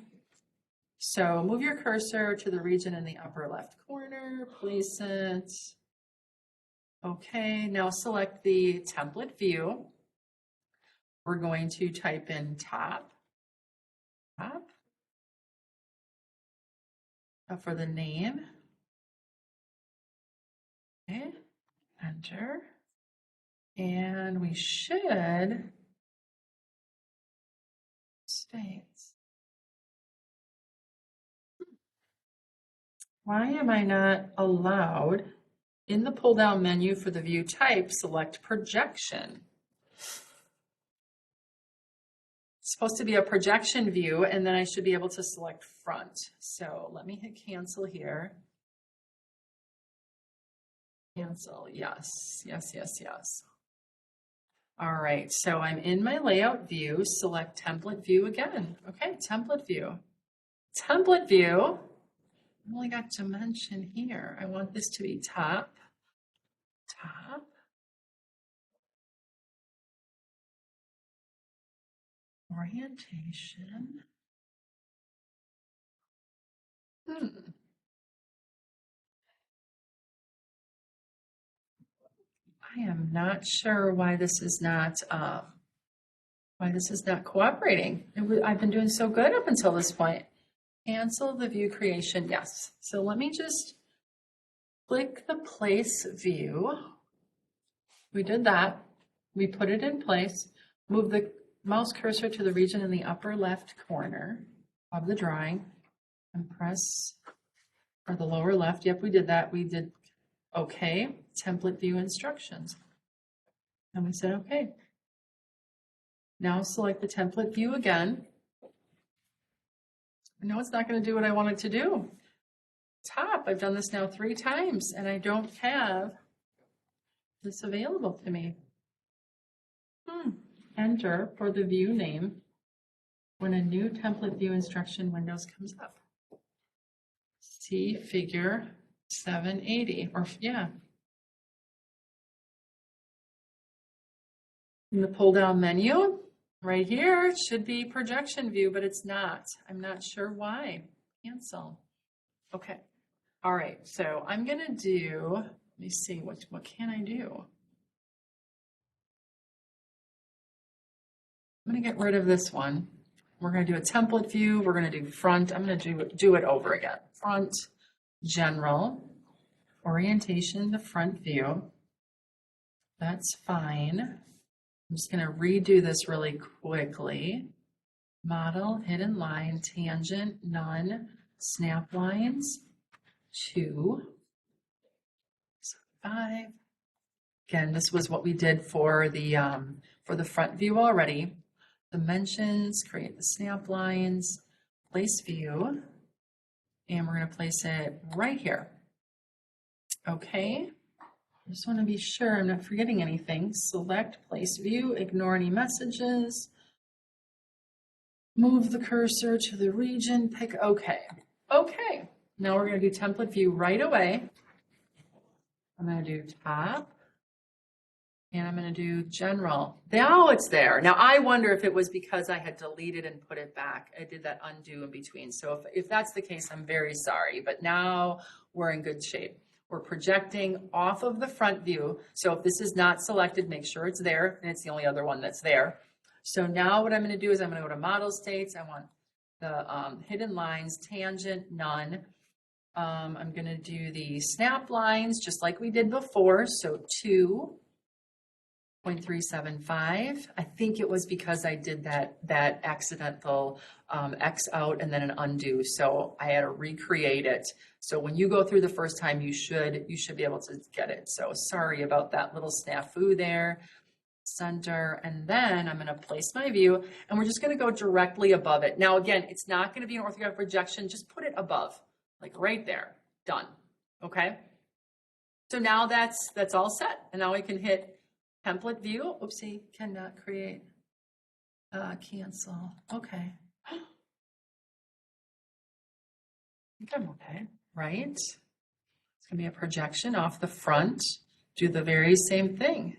[SPEAKER 1] So move your cursor to the region in the upper left corner. Place it. Okay, now select the template view. We're going to type in top for the name. Okay, enter. And we should states. Why am I not allowed? In the pull-down menu for the view type, select projection. It's supposed to be a projection view, and then I should be able to select front. So let me hit cancel here. Cancel, yes, yes, yes, yes. All right, so I'm in my layout view, select template view again. Okay, template view. Template view, I've only got dimension here. I want this to be top. Orientation. I am not sure why this is not cooperating. I've been doing so good up until this point. Cancel the view creation, yes. So let me just click the place view. We did that. We put it in place. Move the mouse cursor to the region in the upper left corner of the drawing and press, or the lower left. Yep, we did that. We did okay. Template view instructions. And we said okay. Now select the template view again. No, it's not going to do what I want it to do. Top, I've done this now 3 times and I don't have this available to me. Enter for the view name when a new template view instruction windows comes up. See figure 780, or yeah. In the pull down menu, right here, it should be projection view, but it's not. I'm not sure why. Cancel. Okay. All right. So I'm going to do, let me see, what can I do? I'm going to get rid of this one. We're going to do a template view. We're going to do front. I'm going to do it over again. Front, general, orientation, the front view. That's fine. I'm just going to redo this really quickly. Model, hidden line, tangent, none, snap lines, 2, 5. Again, this was what we did for the front view already. Dimensions, create the snap lines, place view, and we're going to place it right here. Okay. I just want to be sure I'm not forgetting anything. Select place view, ignore any messages. Move the cursor to the region, pick OK. Okay, now we're going to do template view right away. I'm going to do top, and I'm going to do general. Now it's there. Now I wonder if it was because I had deleted and put it back. I did that undo in between. So if that's the case, I'm very sorry, but now we're in good shape. We're projecting off of the front view. So if this is not selected, make sure it's there, and it's the only other one that's there. So now what I'm going to do is I'm going to go to model states. I want the hidden lines, tangent, none. I'm going to do the snap lines just like we did before. So 2.375. I think it was because I did that accidental X out and then an undo. So I had to recreate it. So when you go through the first time, you should be able to get it. So sorry about that little snafu there. Center, and then I'm going to place my view, and we're just going to go directly above it. Now again, it's not going to be an orthographic projection. Just put it above, like right there. Done. Okay. So now that's all set, and now we can hit template view. Oopsie, cannot create. Cancel. Okay. I think I'm okay. Right? It's going to be a projection off the front. Do the very same thing.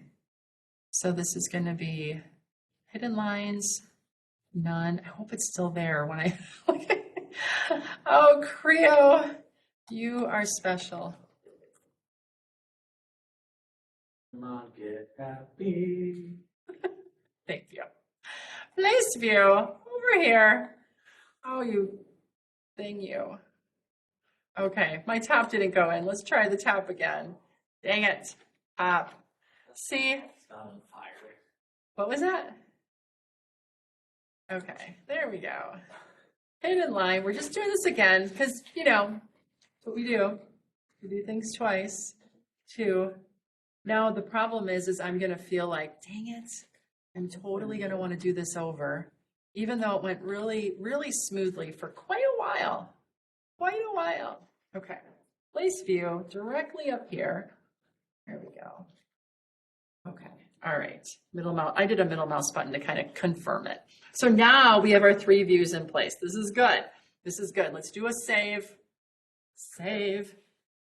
[SPEAKER 1] So this is going to be hidden lines, none. I hope it's still there when I, oh, Creo, you are special.
[SPEAKER 2] Come on, get happy.
[SPEAKER 1] Thank you. Place view, over here. Oh, you thing, you. Okay, my top didn't go in. Let's try the top again. Dang it, top. See?
[SPEAKER 2] On fire.
[SPEAKER 1] What was that? Okay, there we go. Hidden line. We're just doing this again because, you know, that's what we do. We do things twice. 2. Now the problem is I'm going to feel like, dang it, I'm totally going to want to do this over, even though it went really, really smoothly for quite a while. Okay, place view directly up here. There we go. Okay. All right. Middle mouse. I did a middle mouse button to kind of confirm it. So now we have our 3 views in place. This is good. This is good. Let's do a save. Save.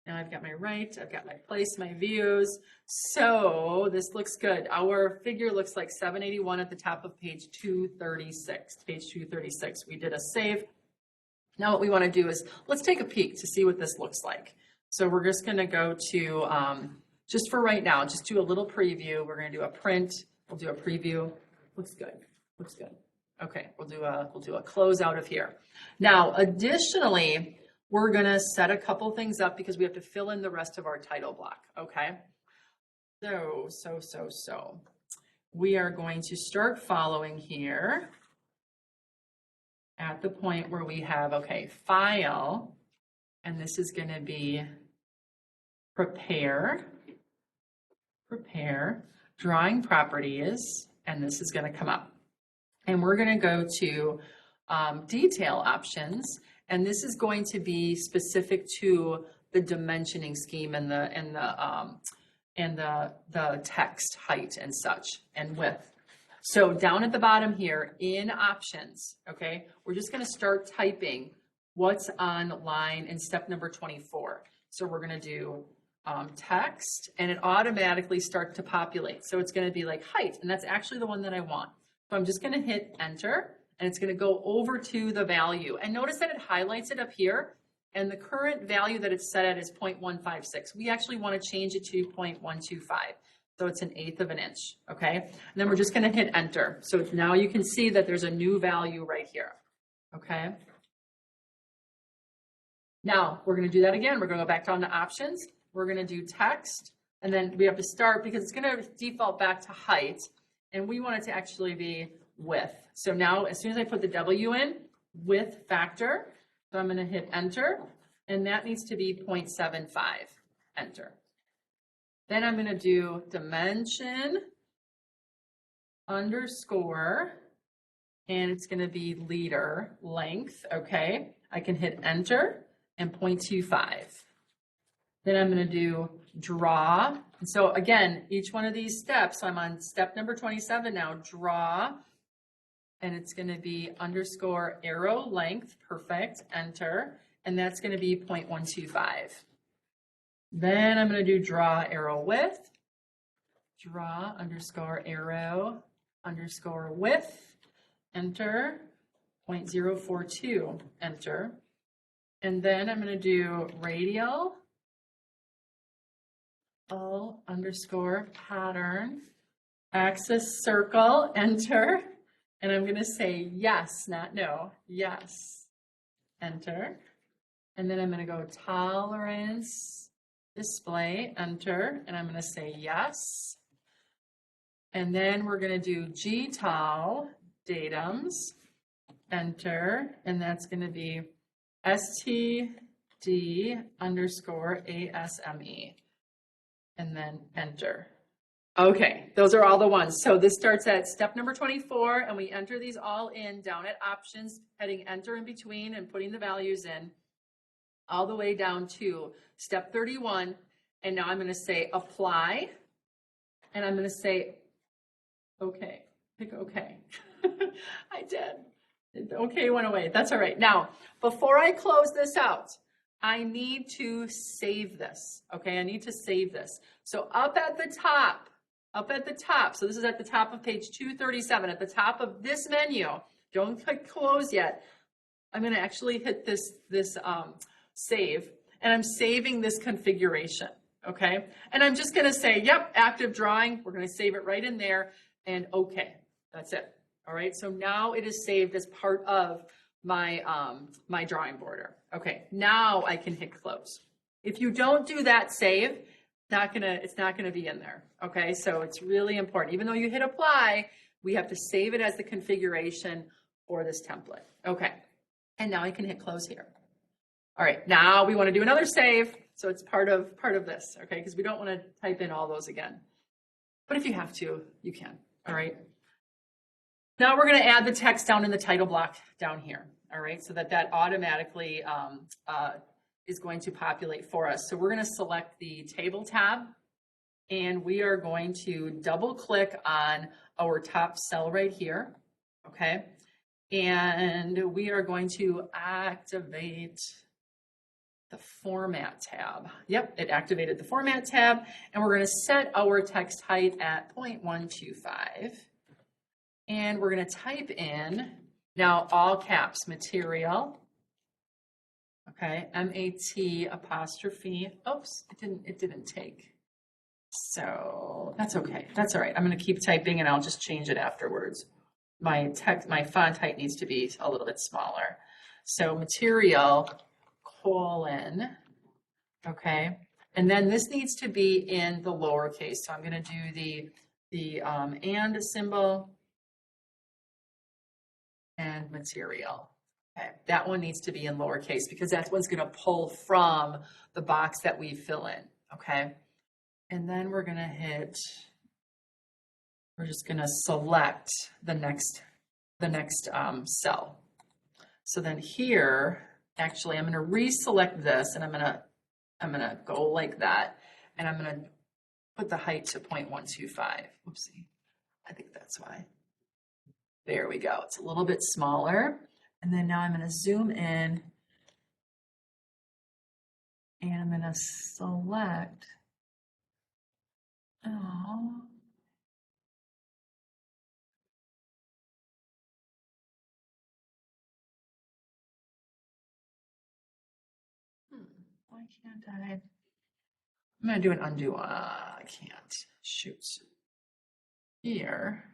[SPEAKER 1] Now I've got my right. I've got my place, my views. So this looks good. Our figure looks like 781 at the top of page 236. Page 236. We did a save. Now what we want to do is let's take a peek to see what this looks like. So we're just going to go to just for right now, just do a little preview. We're gonna do a print, we'll do a preview. Looks good, looks good. Okay, we'll do a close out of here. Now, additionally, we're gonna set a couple things up because we have to fill in the rest of our title block, okay? So, we are going to start following here at the point where we have, okay, file, and this is gonna be prepare, drawing properties, and this is gonna come up. And we're gonna go to detail options, and this is going to be specific to the dimensioning scheme and the text height and such and width. So down at the bottom here in options, okay, we're just gonna start typing what's on line in step number 24. So we're gonna do text, and it automatically starts to populate. So it's gonna be like height, and that's actually the one that I want. So I'm just gonna hit enter, and it's gonna go over to the value. And notice that it highlights it up here, and the current value that it's set at is 0.156. We actually wanna change it to 0.125. So it's 1/8 of an inch, okay? And then we're just gonna hit enter. So now you can see that there's a new value right here, okay? Now, we're gonna do that again. We're gonna go back down to options. We're gonna do text, and then we have to start because it's gonna default back to height, and we want it to actually be width. So now, as soon as I put the W in, width factor, so I'm gonna hit enter, and that needs to be 0.75, enter. Then I'm gonna do dimension underscore, and it's gonna be liter length, okay? I can hit enter and 0.25. Then I'm gonna do draw. And so again, each one of these steps, I'm on step number 27 now, draw, and it's gonna be underscore arrow length, perfect, enter, and that's gonna be 0.125. Then I'm gonna do draw arrow width, draw underscore arrow underscore width, enter, 0.042, enter. And then I'm gonna do radial, underscore pattern, axis circle, enter. And I'm gonna say yes, not no, yes, enter. And then I'm gonna go tolerance, display, enter, and I'm gonna say yes. And then we're gonna do GTOL, datums, enter, and that's gonna be STD underscore ASME, and then enter. Okay, those are all the ones. So this starts at step number 24, and we enter these all in down at options, heading enter in between and putting the values in, all the way down to step 31. And now I'm gonna say apply, and I'm gonna say, okay, pick okay. I did. Okay went away, that's all right. Now, before I close this out, I need to save this, okay? I need to save this. So up at the top, so this is at the top of page 237, at the top of this menu, don't click close yet. I'm gonna actually hit this save, and I'm saving this configuration, okay? And I'm just gonna say, yep, active drawing, we're gonna save it right in there, and okay, that's it. All right, so now it is saved as part of my, my drawing border. Okay, now I can hit close. If you don't do that save, it's not gonna be in there, okay? So it's really important. Even though you hit apply, we have to save it as the configuration for this template. Okay, and now I can hit close here. All right, now we wanna do another save, so it's part of this, okay? Because we don't wanna type in all those again. But if you have to, you can, all right? Now we're gonna add the text down in the title block down here, all right? So that automatically is going to populate for us. So we're gonna select the table tab, and we are going to double click on our top cell right here, okay? And we are going to activate the format tab. Yep, it activated the format tab, and we're gonna set our text height at 0.125. And we're gonna type in, now all caps, material, okay, M-A-T apostrophe, oops, it didn't take. So that's okay. That's all right. I'm going to keep typing and I'll just change it afterwards. My text, my font height needs to be a little bit smaller. So material, colon, okay. And then this needs to be in the lowercase. So I'm going to do the and symbol and material. Okay, that one needs to be in lowercase because that's what's going to pull from the box that we fill in. Okay. And then we're just going to select the next cell. So then here, actually, I'm going to reselect this and I'm going to go like that. And I'm going to put the height to 0.125. Oopsie. I think that's why. There we go. It's a little bit smaller. And then now I'm going to zoom in and I'm going to select. Oh. Why can't I? I'm going to do an undo. I can't. Shoot. Here.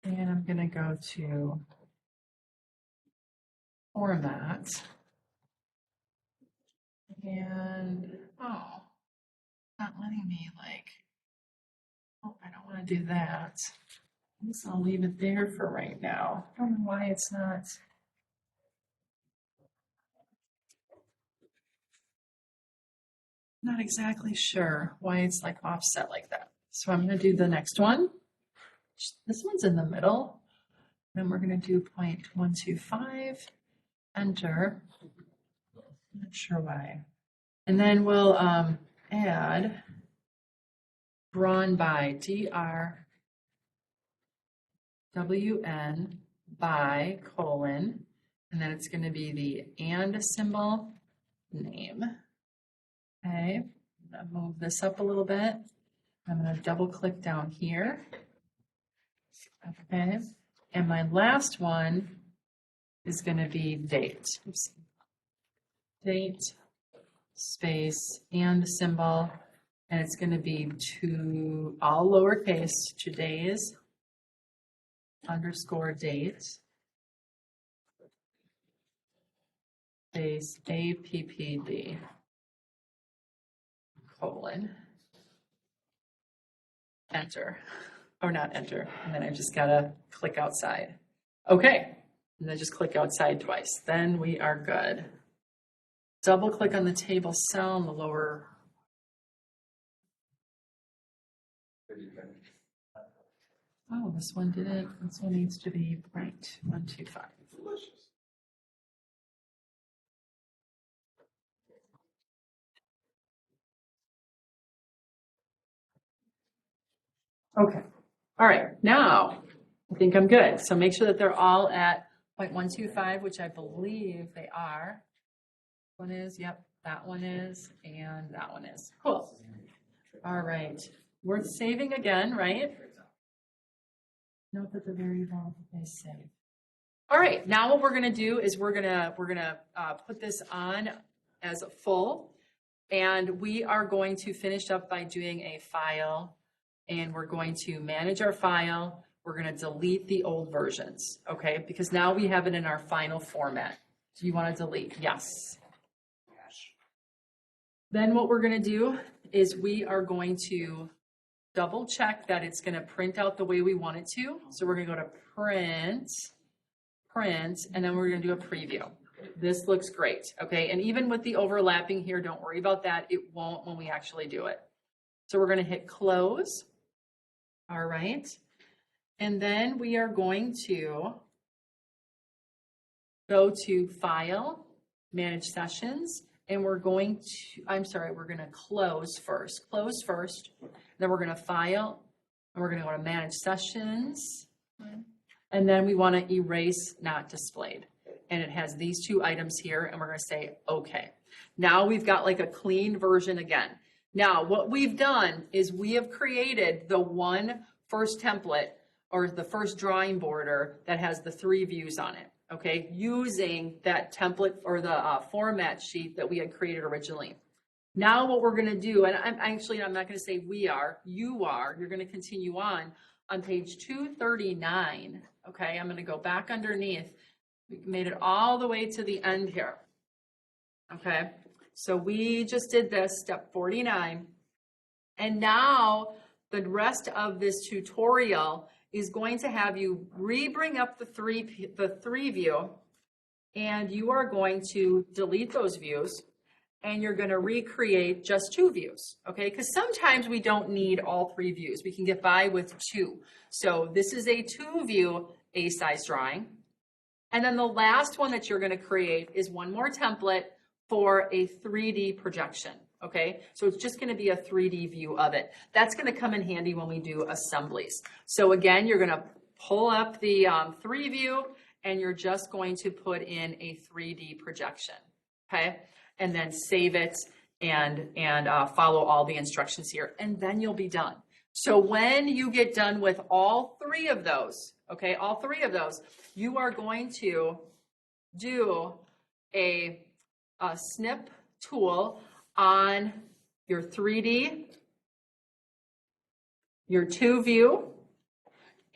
[SPEAKER 1] And I'm going to go to format. And, oh, not letting me oh, I don't want to do that. I guess I'll leave it there for right now. I don't know why it's not exactly sure why it's offset like that. So I'm going to do the next one. This one's in the middle. Then we're going to do 0.125, enter. Not sure why. And then we'll add drawn by, DRWN by colon, and then it's going to be the and symbol name. Okay, I'm going to move this up a little bit. I'm going to double click down here. Okay, and my last one is going to be date. Oops. Date, space, and symbol, and it's going to be all lowercase, today's underscore date, space, APPD, colon, enter, or not enter, and then I just gotta click outside. Okay, and then just click outside twice. Then we are good. Double click on the table cell in the lower. Oh, this one didn't. This one needs to be 0.125. Okay. All right. Now I think I'm good. So make sure that they're all at 0.125, which I believe they are. One is, yep, that one is, and that one is. Cool. All right. Worth saving again, right? Note that the variable is saved. All right. Now what we're going to do is we're gonna put this on as a full, and we are going to finish up by doing a file, and we're going to manage our file. We're going to delete the old versions, okay? Because now we have it in our final format. Do you want to delete? Yes. Then what we're going to do is we are going to double check that it's going to print out the way we want it to. So we're going to go to print, and then we're going to do a preview. This looks great, okay? And even with the overlapping here, don't worry about that. It won't when we actually do it. So we're going to hit close. All right. And then we are going to go to File, Manage Sessions, and we're going to close first. Then we're going to File, and we're going to go to Manage Sessions. And then we want to erase not displayed. And it has these two items here, and we're going to say, okay. Now we've got a clean version again. Now, what we've done is we have created the first template or the first drawing border that has the 3 views on it, okay, using that template or the format sheet that we had created originally. Now what we're gonna do, and I'm not gonna say we are, you're gonna continue on page 239, okay? I'm gonna go back underneath. We made it all the way to the end here, okay? So we just did this, step 49. And now the rest of this tutorial is going to have you bring up the three view, and you are going to delete those views, and you're going to recreate just 2 views, okay? Because sometimes we don't need all 3 views. We can get by with 2. So this is a 2-view A-size drawing. And then the last one that you're going to create is one more template for a 3D projection, okay? So it's just going to be a 3D view of it. That's going to come in handy when we do assemblies. So again, you're going to pull up the 3 view, and you're just going to put in a 3D projection, okay? And then save it and follow all the instructions here, and then you'll be done. So when you get done with all 3 of those, okay, all 3 of those, you are going to do a snip tool on your 3D, your 2 view,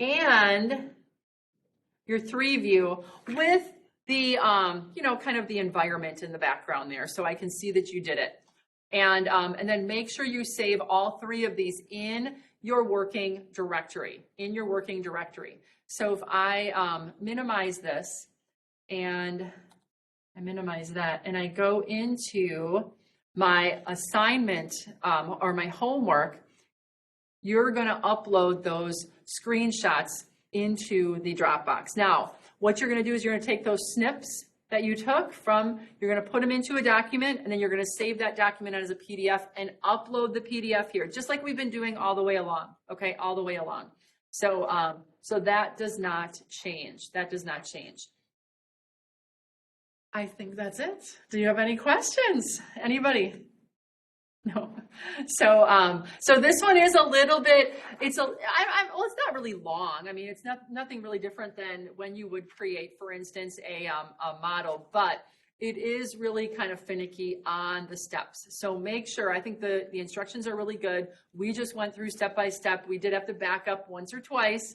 [SPEAKER 1] and your 3 view with the, kind of the environment in the background there, so I can see that you did it. And then make sure you save all 3 of these in your working directory, So if I minimize this, and I minimize that, and I go into my assignment or my homework, you're gonna upload those screenshots into the Dropbox. Now, what you're gonna do is you're gonna take those snips that you took you're gonna put them into a document, and then you're gonna save that document as a PDF and upload the PDF here, just like we've been doing all the way along, okay, all the way along. So, so that does not change, I think that's it. Do you have any questions? Anybody? No. So, so this one is a little bit, well, it's not really long. I mean, it's nothing really different than when you would create, for instance, a model, but it is really kind of finicky on the steps. So make sure, I think the instructions are really good. We just went through step by step. We did have to back up once or twice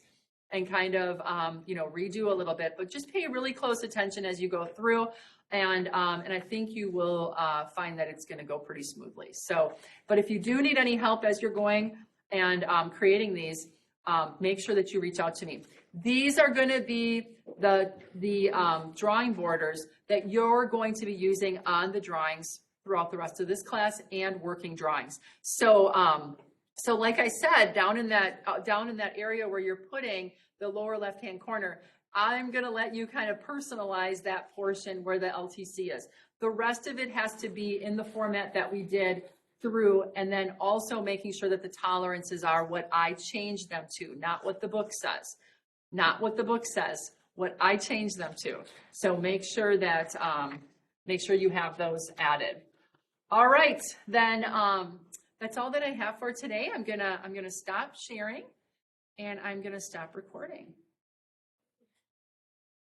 [SPEAKER 1] and kind of, redo a little bit, but just pay really close attention as you go through. And I think you will find that it's going to go pretty smoothly. So, but if you do need any help as you're going and creating these, make sure that you reach out to me. These are going to be the drawing borders that you're going to be using on the drawings throughout the rest of this class and working drawings. So, so like I said, down in that area where you're putting the lower left-hand corner, I'm going to let you kind of personalize that portion where the LTC is. The rest of it has to be in the format that we did through, and then also making sure that the tolerances are what I changed them to, not what the book says. Not what the book says, what I changed them to. So make sure that, make sure you have those added. All right, then that's all that I have for today. I'm gonna stop sharing, and I'm gonna stop recording.